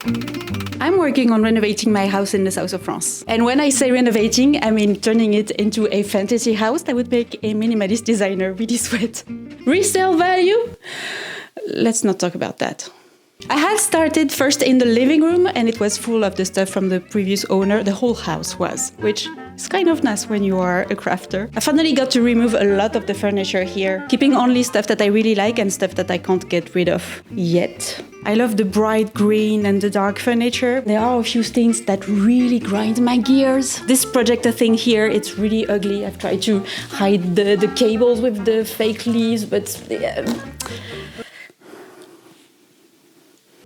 I'm working on renovating my house in the south of France. And when I say renovating, I mean turning it into a fantasy house that would make a minimalist designer really sweat. Resale value? Let's not talk about that. I had started first in the living room and it was full of the stuff from the previous owner. The whole house was, which is kind of nice when you are a crafter. I finally got to remove a lot of the furniture here, keeping only stuff that I really like and stuff that I can't get rid of yet. I love the bright green and the dark furniture. There are a few things that really grind my gears. This projector thing here, it's really ugly. I've tried to hide the cables with the fake leaves, but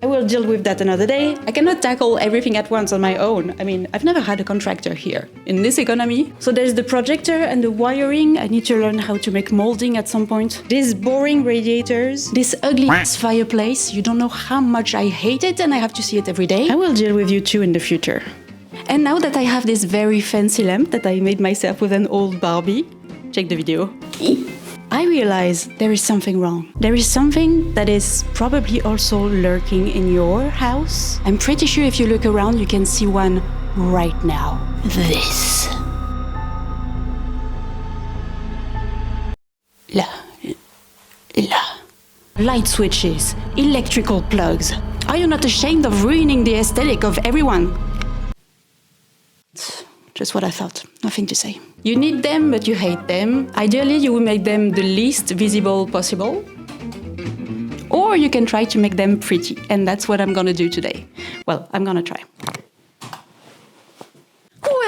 I will deal with that another day. I cannot tackle everything at once on my own. I mean, I've never had a contractor here in this economy. So there's the projector and the wiring. I need to learn how to make molding at some point. These boring radiators, this ugly fireplace. You don't know how much I hate it and I have to see it every day. I will deal with you too in the future. And now that I have this very fancy lamp that I made myself with an old Barbie, check the video. I realize there is something wrong. There is something that is probably also lurking in your house. I'm pretty sure if you look around, you can see one right now. This. Là. Light switches, electrical plugs. Are you not ashamed of ruining the aesthetic of everyone? Just what I thought, nothing to say. You need them, but you hate them. Ideally, you will make them the least visible possible. Or you can try to make them pretty, and that's what I'm gonna do today. Well, I'm gonna try.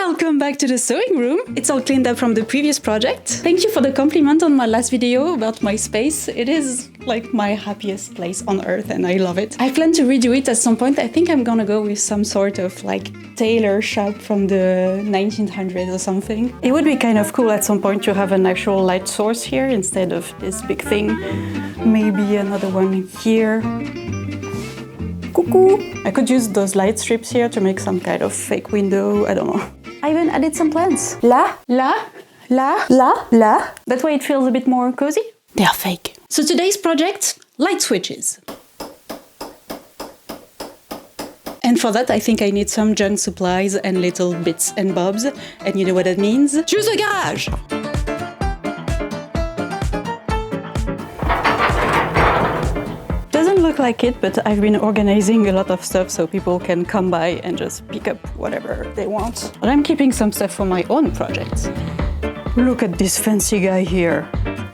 Welcome back to the sewing room. It's all cleaned up from the previous project. Thank you for the compliment on my last video about my space. It is like my happiest place on earth and I love it. I plan to redo it at some point. I think I'm gonna go with some sort of like tailor shop from the 1900s or something. It would be kind of cool at some point to have an actual light source here instead of this big thing. Maybe another one here. Coucou! I could use those light strips here to make some kind of fake window, I don't know. I even added some plants. Là. That way it feels a bit more cozy. They are fake. So today's project, light switches. And for that I think I need some junk supplies and little bits and bobs. And you know what that means? Choose a garage! Look like it, but I've been organizing a lot of stuff so people can come by and just pick up whatever they want. But I'm keeping some stuff for my own projects. Look at this fancy guy here.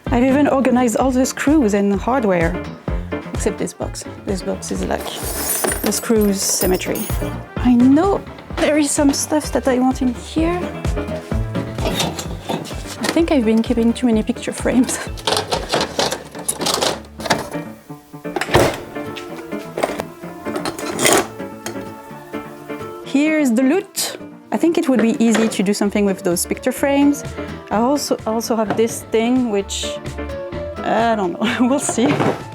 I've even organized all the screws and hardware. Except this box. This box is like the screws symmetry. I know there is some stuff that I want in here. I think I've been keeping too many picture frames. Here's the loot. I think it would be easy to do something with those picture frames. I also have this thing, which I don't know, we'll see.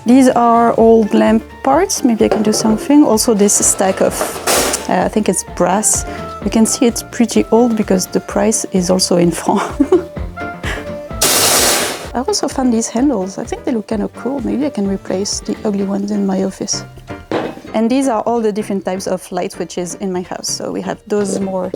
These are old lamp parts. Maybe I can do something. Also this stack of, I think it's brass. You can see it's pretty old because the price is also in francs. I also found these handles. I think they look kind of cool. Maybe I can replace the ugly ones in my office. And these are all the different types of light switches in my house. So we have those more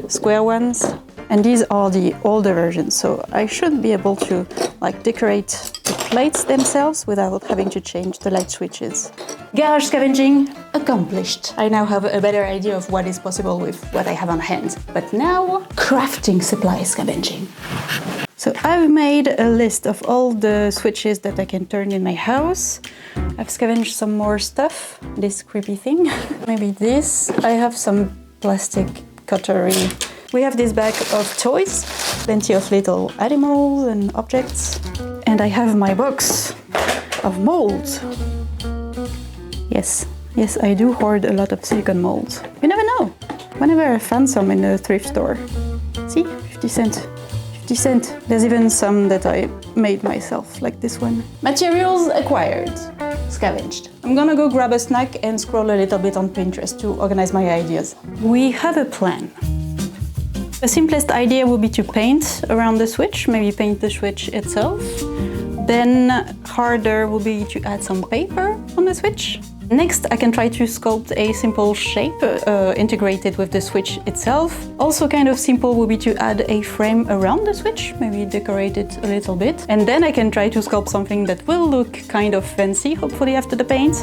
square ones, and these are the older versions. So I should be able to like decorate the plates themselves without having to change the light switches. Garage scavenging accomplished. I now have a better idea of what is possible with what I have on hand. But now, crafting supply scavenging. So I've made a list of all the switches that I can turn in my house. I've scavenged some more stuff, this creepy thing. Maybe this. I have some plastic cutlery. We have this bag of toys, plenty of little animals and objects. And I have my box of molds. Yes, I do hoard a lot of silicone molds. You never know. Whenever I found some in a thrift store. See, 50 cents. 50 cents. There's even some that I made myself, like this one. Materials acquired. Scavenged. I'm gonna go grab a snack and scroll a little bit on Pinterest to organize my ideas. We have a plan. The simplest idea would be to paint around the switch, maybe paint the switch itself. Then harder will be to add some paper on the switch. Next, I can try to sculpt a simple shape integrated with the switch itself. Also kind of simple would be to add a frame around the switch, maybe decorate it a little bit. And then I can try to sculpt something that will look kind of fancy, hopefully after the paint,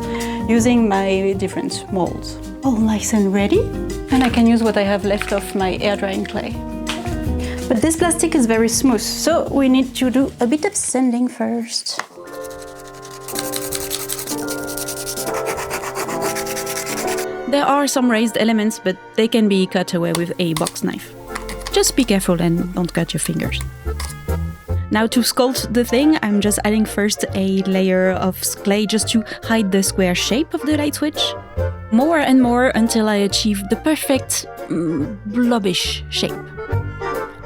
using my different molds. All nice and ready. And I can use what I have left of my air drying clay. But this plastic is very smooth, so we need to do a bit of sanding first. There are some raised elements, but they can be cut away with a box knife. Just be careful and don't cut your fingers. Now to sculpt the thing, I'm just adding first a layer of clay just to hide the square shape of the light switch. More and more until I achieve the perfect blobbish shape.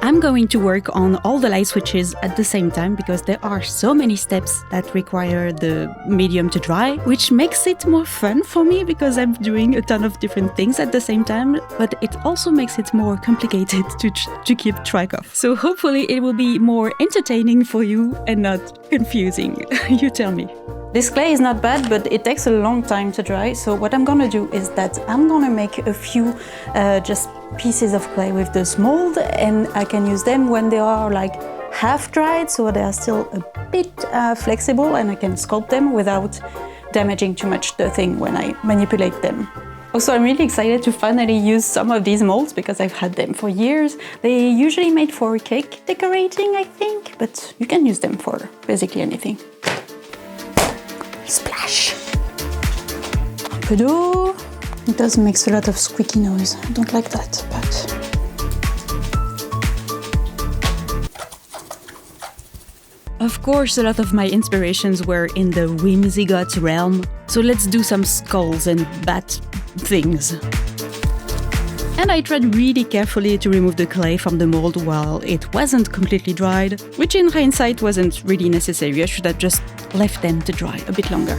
I'm going to work on all the light switches at the same time because there are so many steps that require the medium to dry, which makes it more fun for me because I'm doing a ton of different things at the same time, but it also makes it more complicated to keep track of. So hopefully it will be more entertaining for you and not confusing. You tell me. This clay is not bad, but it takes a long time to dry. So what I'm gonna do is that I'm gonna make a few just pieces of clay with this mold, and I can use them when they are like half dried, so they are still a bit flexible, and I can sculpt them without damaging too much the thing when I manipulate them. Also, I'm really excited to finally use some of these molds because I've had them for years. They're usually made for cake decorating, I think, but you can use them for basically anything. Splash! Pompidou. It does make a lot of squeaky noise. I don't like that, but... Of course, a lot of my inspirations were in the whimsy-got realm, so let's do some skulls and bat things. And I tried really carefully to remove the clay from the mold while it wasn't completely dried, which in hindsight wasn't really necessary. I should have just left them to dry a bit longer.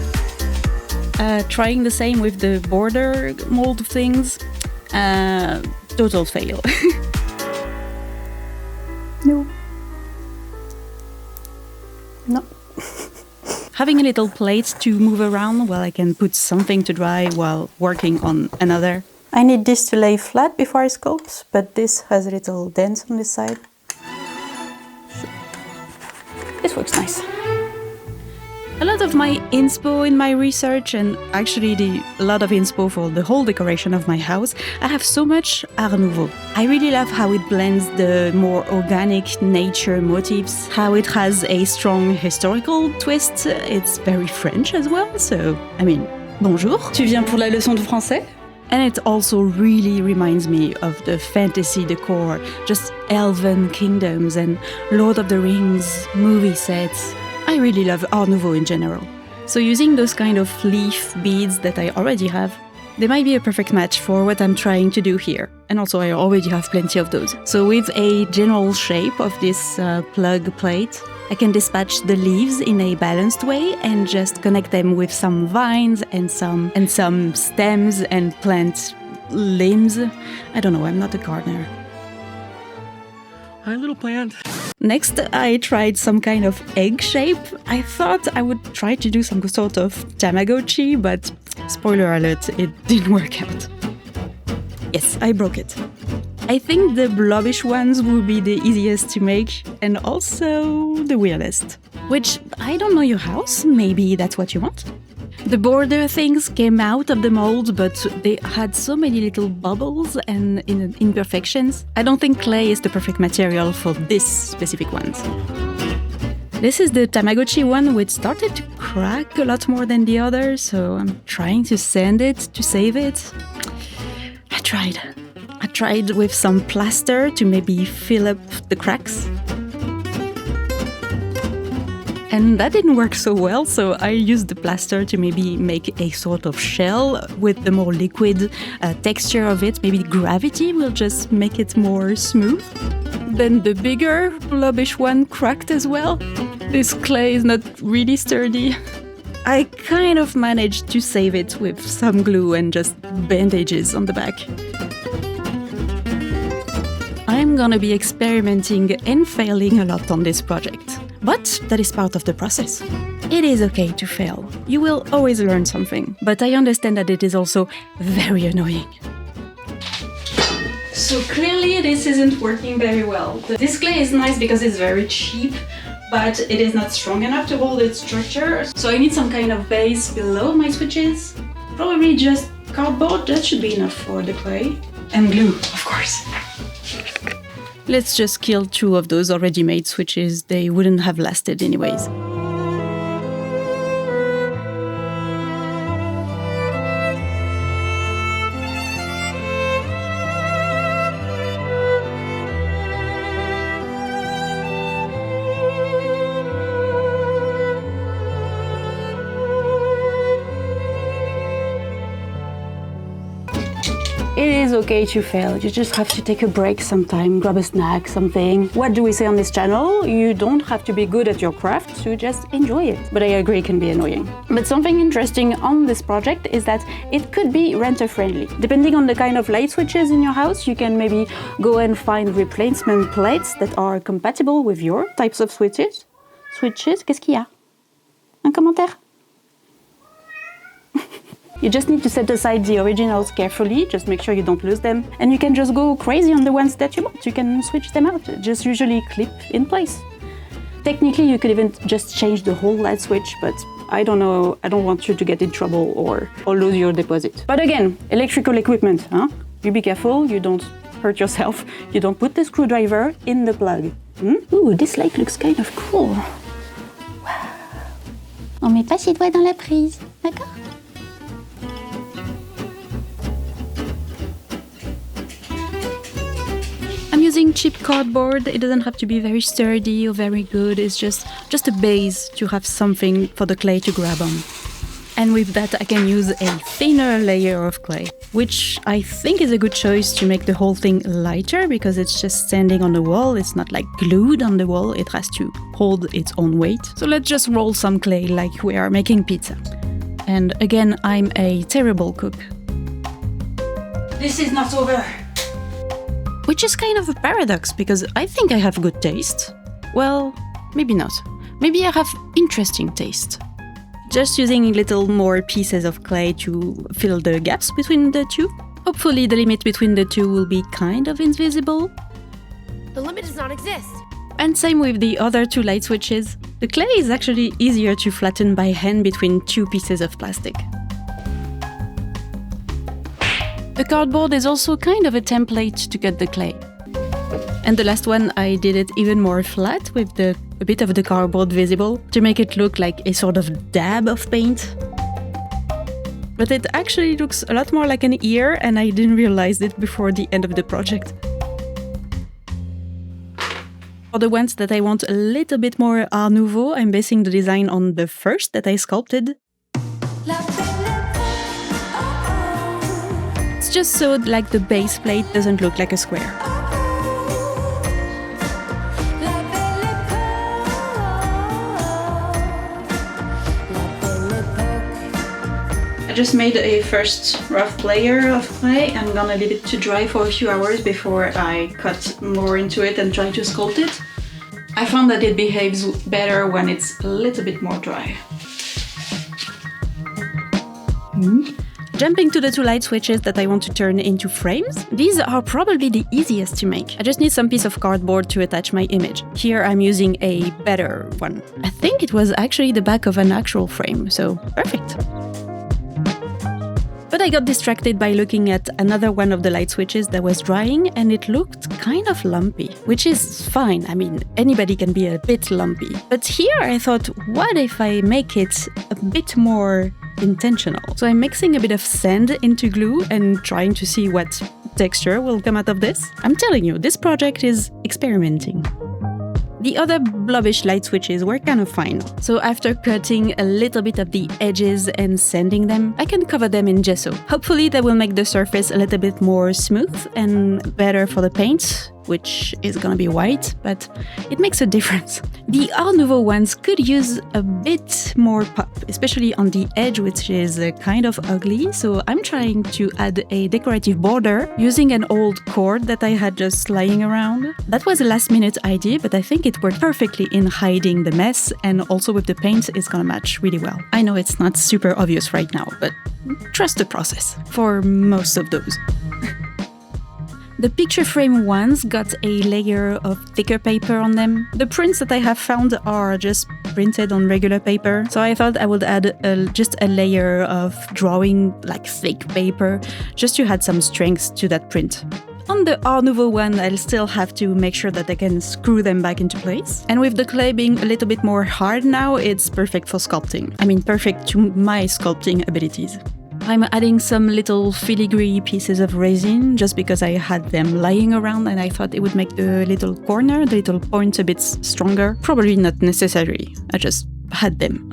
Trying the same with the border mold things, total fail. No. Having a little plate to move around while I can put something to dry while working on another. I need this to lay flat before I sculpt, but this has a little dent on this side. So, this works nice. A lot of my inspo in my research, and actually a lot of inspo for the whole decoration of my house, I have so much Art Nouveau. I really love how it blends the more organic nature motifs, how it has a strong historical twist. It's very French as well, so, I mean, bonjour. Tu viens pour la leçon de français? And it also really reminds me of the fantasy decor, just elven kingdoms and Lord of the Rings movie sets. I really love Art Nouveau in general. So using those kind of leaf beads that I already have, they might be a perfect match for what I'm trying to do here. And also I already have plenty of those. So with a general shape of this plug plate, I can dispatch the leaves in a balanced way and just connect them with some vines and some stems and plant limbs. I don't know, I'm not a gardener. Hi, little plant. Next, I tried some kind of egg shape. I thought I would try to do some sort of Tamagotchi, but spoiler alert, it didn't work out. Yes, I broke it. I think the blobbish ones will be the easiest to make and also the weirdest. Which, I don't know your house, maybe that's what you want? The border things came out of the mold, but they had so many little bubbles and imperfections. I don't think clay is the perfect material for this specific ones. This is the Tamagotchi one, which started to crack a lot more than the others, so I'm trying to sand it to save it. I tried with some plaster to maybe fill up the cracks. And that didn't work so well, so I used the plaster to maybe make a sort of shell with the more liquid texture of it. Maybe gravity will just make it more smooth. Then the bigger blobbish one cracked as well. This clay is not really sturdy. I kind of managed to save it with some glue and just bandages on the back. I'm gonna be experimenting and failing a lot on this project. But that is part of the process. It is okay to fail. You will always learn something, but I understand that it is also very annoying. So clearly this isn't working very well. This clay is nice because it's very cheap, but it is not strong enough to hold its structure. So I need some kind of base below my switches. Probably just cardboard, that should be enough for the clay. And glue, of course. Let's just kill 2 of those already made switches. They wouldn't have lasted anyways. It is okay to fail. You just have to take a break sometime, grab a snack, something. What do we say on this channel? You don't have to be good at your craft to just enjoy it. But I agree, it can be annoying. But something interesting on this project is that it could be renter-friendly. Depending on the kind of light switches in your house, you can maybe go and find replacement plates that are compatible with your types of switches. Qu'est-ce qu'il y a? Un commentaire? You just need to set aside the originals carefully, just make sure you don't lose them, and you can just go crazy on the ones that you bought. You can switch them out, just usually clip in place. Technically, you could even just change the whole light switch, but I don't know, I don't want you to get in trouble or lose your deposit. But again, electrical equipment, huh? You be careful, you don't hurt yourself, you don't put the screwdriver in the plug. Ooh, this light looks kind of cool. Wow. On met pas ses doigts dans la prise, d'accord? I'm using cheap cardboard. It doesn't have to be very sturdy or very good. It's just a base to have something for the clay to grab on. And with that I can use a thinner layer of clay, which I think is a good choice to make the whole thing lighter because it's just standing on the wall. It's not like glued on the wall. It has to hold its own weight. So let's just roll some clay like we are making pizza. And again, I'm a terrible cook. This is not over. Which is kind of a paradox, because I think I have good taste. Well, maybe not. Maybe I have interesting taste. Just using little more pieces of clay to fill the gaps between the two. Hopefully the limit between the two will be kind of invisible. The limit does not exist. And same with the other 2 light switches. The clay is actually easier to flatten by hand between 2 pieces of plastic. The cardboard is also kind of a template to cut the clay. And the last one, I did it even more flat with a bit of the cardboard visible to make it look like a sort of dab of paint. But it actually looks a lot more like an ear, and I didn't realize it before the end of the project. For the ones that I want a little bit more Art Nouveau, I'm basing the design on the first that I sculpted. It's just so like the base plate doesn't look like a square. I just made a first rough layer of clay. I'm gonna leave it to dry for a few hours before I cut more into it and try to sculpt it. I found that it behaves better when it's a little bit more dry. Jumping to the 2 light switches that I want to turn into frames, these are probably the easiest to make. I just need some piece of cardboard to attach my image. Here I'm using a better one. I think it was actually the back of an actual frame, so perfect. But I got distracted by looking at another one of the light switches that was drying, and it looked kind of lumpy, which is fine. I mean, anybody can be a bit lumpy. But here I thought, what if I make it a bit more intentional? So I'm mixing a bit of sand into glue and trying to see what texture will come out of this. I'm telling you, this project is experimenting. The other blobbish light switches were kind of fine. So after cutting a little bit of the edges and sanding them, I can cover them in gesso. Hopefully that will make the surface a little bit more smooth and better for the paint. which is gonna be white, but it makes a difference. The Art Nouveau ones could use a bit more pop, especially on the edge, which is kind of ugly, so I'm trying to add a decorative border using an old cord that I had just lying around. That was a last-minute idea, but I think it worked perfectly in hiding the mess, and also with the paint, it's gonna match really well. I know it's not super obvious right now, but trust the process for most of those. The picture frame ones got a layer of thicker paper on them. The prints that I have found are just printed on regular paper, so I thought I would add just a layer of drawing, like thick paper, just to add some strength to that print. On the Art Nouveau one, I'll still have to make sure that I can screw them back into place. And with the clay being a little bit more hard now, it's perfect for sculpting. I mean, perfect to my sculpting abilities. I'm adding some little filigree pieces of resin just because I had them lying around and I thought it would make the little corner, the little point a bit stronger. Probably not necessary, I just had them.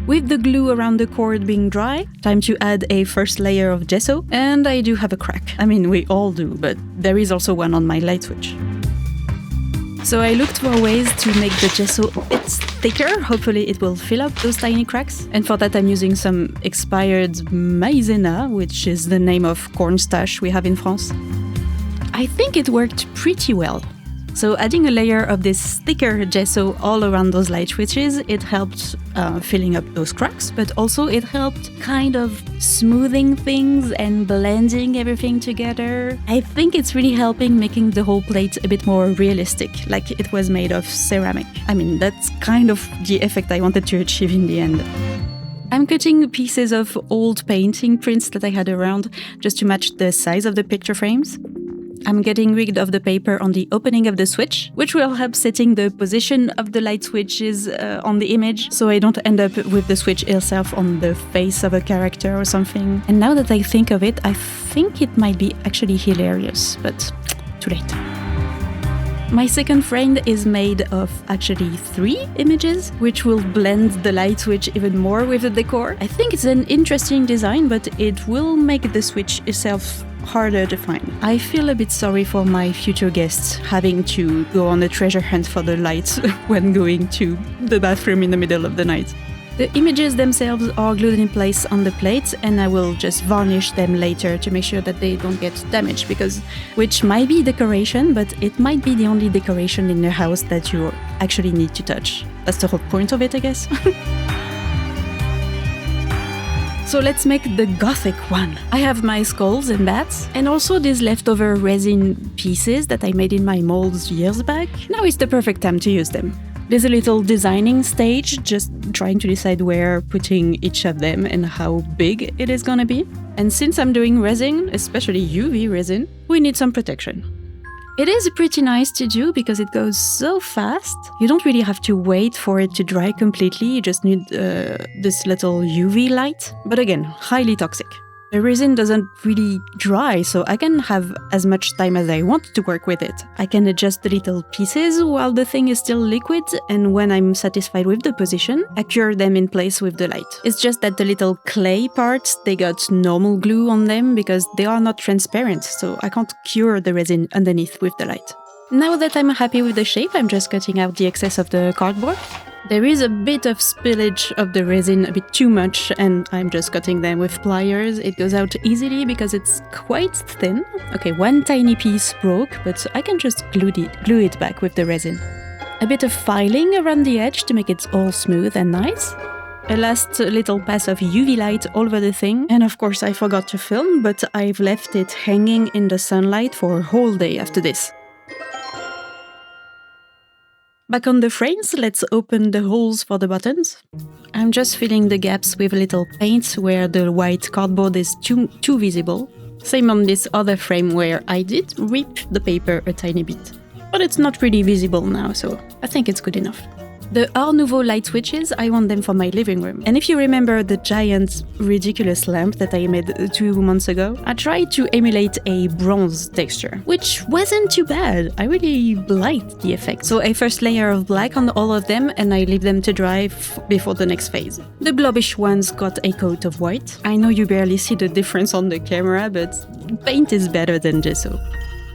With the glue around the cord being dry, time to add a first layer of gesso, and I do have a crack. I mean, we all do, but there is also one on my light switch. So I looked for ways to make the gesso a bit thicker. Hopefully it will fill up those tiny cracks. And for that I'm using some expired maïzena, which is the name of cornstarch we have in France. I think it worked pretty well. So adding a layer of this thicker gesso all around those light switches, it helped filling up those cracks, but also it helped kind of smoothing things and blending everything together. I think it's really helping making the whole plate a bit more realistic, like it was made of ceramic. I mean, that's kind of the effect I wanted to achieve in the end. I'm cutting pieces of old painting prints that I had around just to match the size of the picture frames. I'm getting rid of the paper on the opening of the switch, which will help setting the position of the light switches on the image, so I don't end up with the switch itself on the face of a character or something. And now that I think of it, I think it might be actually hilarious, but too late. My second frame is made of actually 3 images, which will blend the light switch even more with the decor. I think it's an interesting design, but it will make the switch itself harder to find. I feel a bit sorry for my future guests having to go on a treasure hunt for the lights when going to the bathroom in the middle of the night. The images themselves are glued in place on the plate, and I will just varnish them later to make sure that they don't get damaged, which might be decoration, but it might be the only decoration in the house that you actually need to touch. That's the whole point of it, I guess. So let's make the gothic one. I have my skulls and bats, and also these leftover resin pieces that I made in my molds years back. Now is the perfect time to use them. There's a little designing stage, just trying to decide where putting each of them and how big it is gonna be. And since I'm doing resin, especially UV resin, we need some protection. It is pretty nice to do because it goes so fast. You don't really have to wait for it to dry completely, you just need this little UV light. But again, highly toxic. The resin doesn't really dry, so I can have as much time as I want to work with it. I can adjust the little pieces while the thing is still liquid, and when I'm satisfied with the position, I cure them in place with the light. It's just that the little clay parts, they got normal glue on them because they are not transparent, so I can't cure the resin underneath with the light. Now that I'm happy with the shape, I'm just cutting out the excess of the cardboard. There is a bit of spillage of the resin, a bit too much, and I'm just cutting them with pliers. It goes out easily because it's quite thin. Okay, one tiny piece broke, but I can just glue it back with the resin. A bit of filing around the edge to make it all smooth and nice. A last little pass of UV light all over the thing. And of course I forgot to film, but I've left it hanging in the sunlight for a whole day after this. Back on the frames, let's open the holes for the buttons. I'm just filling the gaps with a little paint where the white cardboard is too visible. Same on this other frame where I did rip the paper a tiny bit. But it's not really visible now, so I think it's good enough. The Art Nouveau light switches, I want them for my living room. And if you remember the giant, ridiculous lamp that I made 2 months ago, I tried to emulate a bronze texture, which wasn't too bad. I really liked the effect. So a first layer of black on all of them, and I leave them to dry before the next phase. The blobbish ones got a coat of white. I know you barely see the difference on the camera, but paint is better than gesso.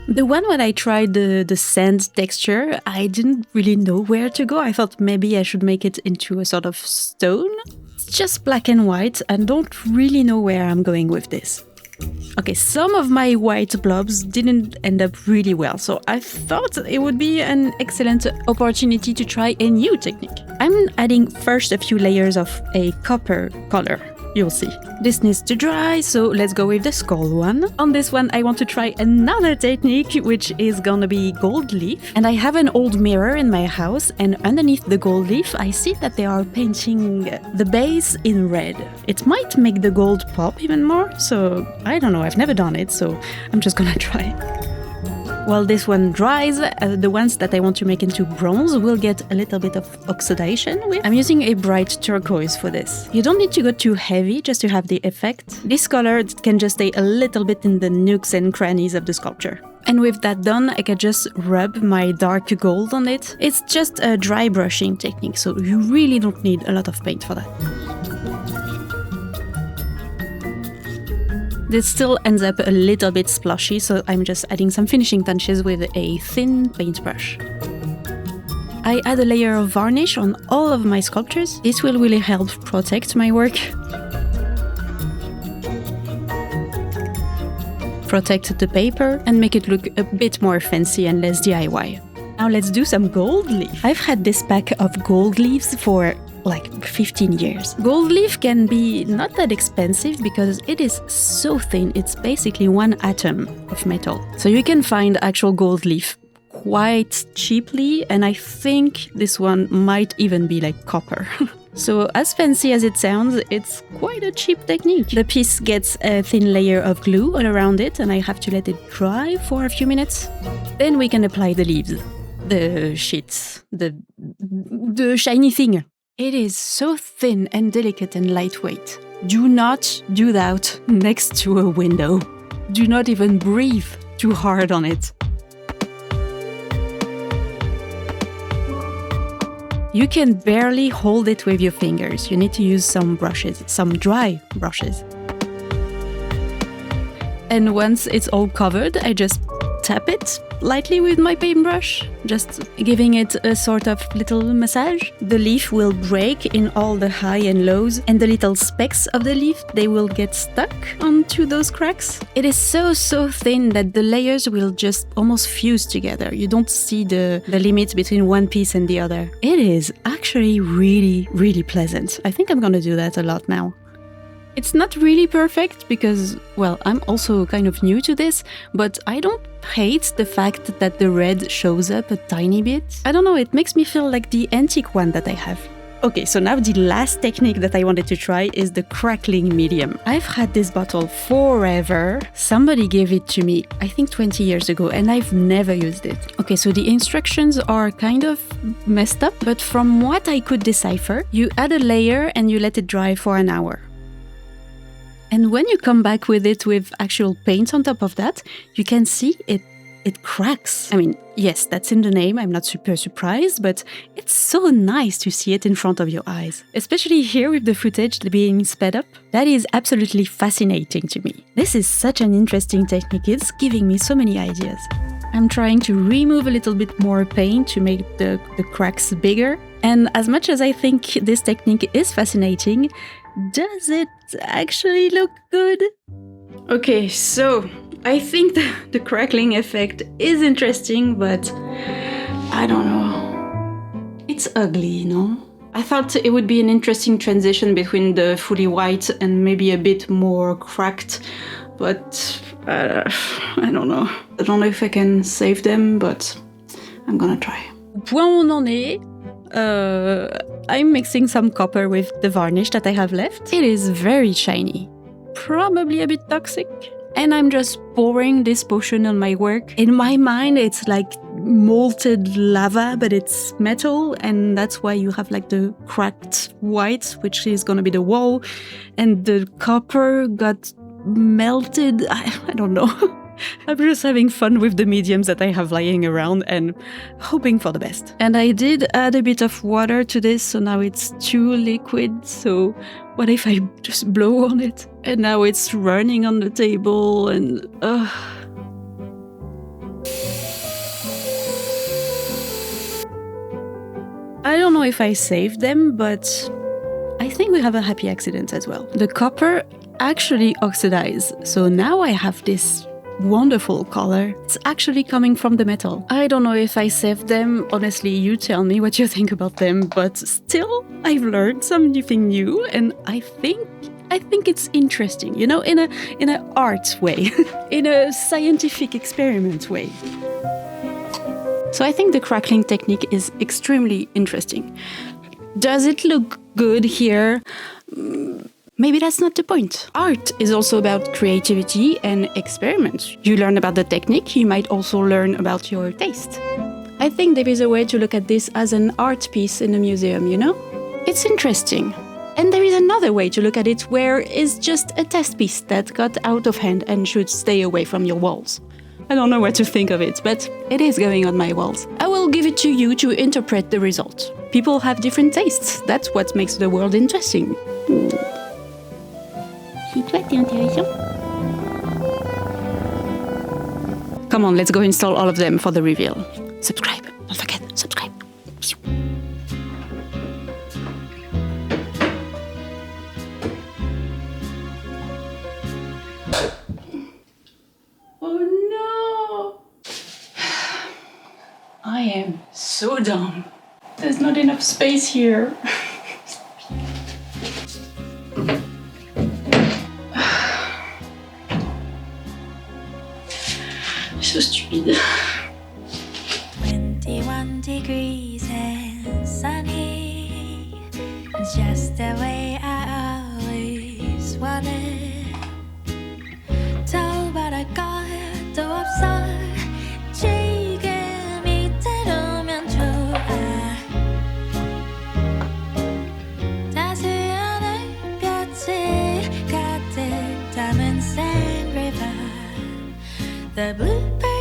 The one when I tried the sand texture, I didn't really know where to go. I thought maybe I should make it into a sort of stone. It's just black and white and don't really know where I'm going with this. Okay, some of my white blobs didn't end up really well, so I thought it would be an excellent opportunity to try a new technique. I'm adding first a few layers of a copper color. You'll see. This needs to dry, so let's go with the skull one. On this one, I want to try another technique, which is gonna be gold leaf. And I have an old mirror in my house, and underneath the gold leaf, I see that they are painting the base in red. It might make the gold pop even more, so I don't know, I've never done it, so I'm just gonna try. While this one dries, the ones that I want to make into bronze will get a little bit of oxidation with. I'm using a bright turquoise for this. You don't need to go too heavy just to have the effect. This color can just stay a little bit in the nooks and crannies of the sculpture. And with that done, I can just rub my dark gold on it. It's just a dry brushing technique, so you really don't need a lot of paint for that. This still ends up a little bit splashy, so I'm just adding some finishing touches with a thin paintbrush. I add a layer of varnish on all of my sculptures. This will really help protect my work. Protect the paper and make it look a bit more fancy and less DIY. Now let's do some gold leaf. I've had this pack of gold leaves for like 15 years. Gold leaf can be not that expensive because it is so thin, it's basically one atom of metal. So you can find actual gold leaf quite cheaply, and I think this one might even be like copper. So as fancy as it sounds, it's quite a cheap technique. The piece gets a thin layer of glue all around it, and I have to let it dry for a few minutes. Then we can apply the leaves. The sheets. The shiny thing. It is so thin and delicate and lightweight. Do not do that next to a window. Do not even breathe too hard on it. You can barely hold it with your fingers. You need to use some brushes, some dry brushes. And once it's all covered, I just tap it lightly with my paintbrush, just giving it a sort of little massage. The leaf will break in all the high and lows, and the little specks of the leaf, they will get stuck onto those cracks. It is so thin that the layers will just almost fuse together. You don't see the limit between one piece and the other. It is actually really pleasant. I think I'm gonna do that a lot now. It's not really perfect because, well, I'm also kind of new to this, but I don't hate the fact that the red shows up a tiny bit. I don't know, it makes me feel like the antique one that I have. Okay, so now the last technique that I wanted to try is the crackling medium. I've had this bottle forever. Somebody gave it to me, I think 20 years ago, and I've never used it. Okay, so the instructions are kind of messed up, but from what I could decipher, you add a layer and you let it dry for an hour. And when you come back with it with actual paint on top of that, you can see it cracks. I mean, yes, that's in the name, I'm not super surprised, but it's so nice to see it in front of your eyes. Especially here with the footage being sped up. That is absolutely fascinating to me. This is such an interesting technique, it's giving me so many ideas. I'm trying to remove a little bit more paint to make the cracks bigger. And as much as I think this technique is fascinating, does it actually look good? Okay, so I think the crackling effect is interesting, but I don't know. It's ugly, you know? I thought it would be an interesting transition between the fully white and maybe a bit more cracked, but I don't know. I don't know if I can save them, but I'm gonna try. Point où on en est, I'm mixing some copper with the varnish that I have left. It is very shiny, probably a bit toxic. And I'm just pouring this potion on my work. In my mind, it's like molted lava, but it's metal, and that's why you have like the cracked white, which is gonna be the wall, and the copper got melted. I don't know. I'm just having fun with the mediums that I have lying around and hoping for the best. And I did add a bit of water to this, so now it's too liquid. So what if I just blow on it? And now it's running on the table and I don't know if I saved them, but I think we have a happy accident as well. The copper actually oxidized, so now I have this wonderful color. It's actually coming from the metal. I don't know if I saved them. Honestly, you tell me what you think about them, but still, I've learned something new, and I think it's interesting, you know, in a art way, in a scientific experiment way. So I think the crackling technique is extremely interesting. Does it look good here? Maybe that's not the point. Art is also about creativity and experiments. You learn about the technique, you might also learn about your taste. I think there is a way to look at this as an art piece in a museum, you know? It's interesting. And there is another way to look at it where it's just a test piece that got out of hand and should stay away from your walls. I don't know what to think of it, but it is going on my walls. I will give it to you to interpret the result. People have different tastes. That's what makes the world interesting. Come on, let's go install all of them for the reveal. Subscribe. Don't forget, subscribe. Oh no! I am so dumb. There's not enough space here. So stupid. 21 degrees and sunny, just the way I always wanted. 더바랄 것도 없어. 지금 이대로면 좋아. 따스한 햇볕이 가득 담은 Sand River. The bluebird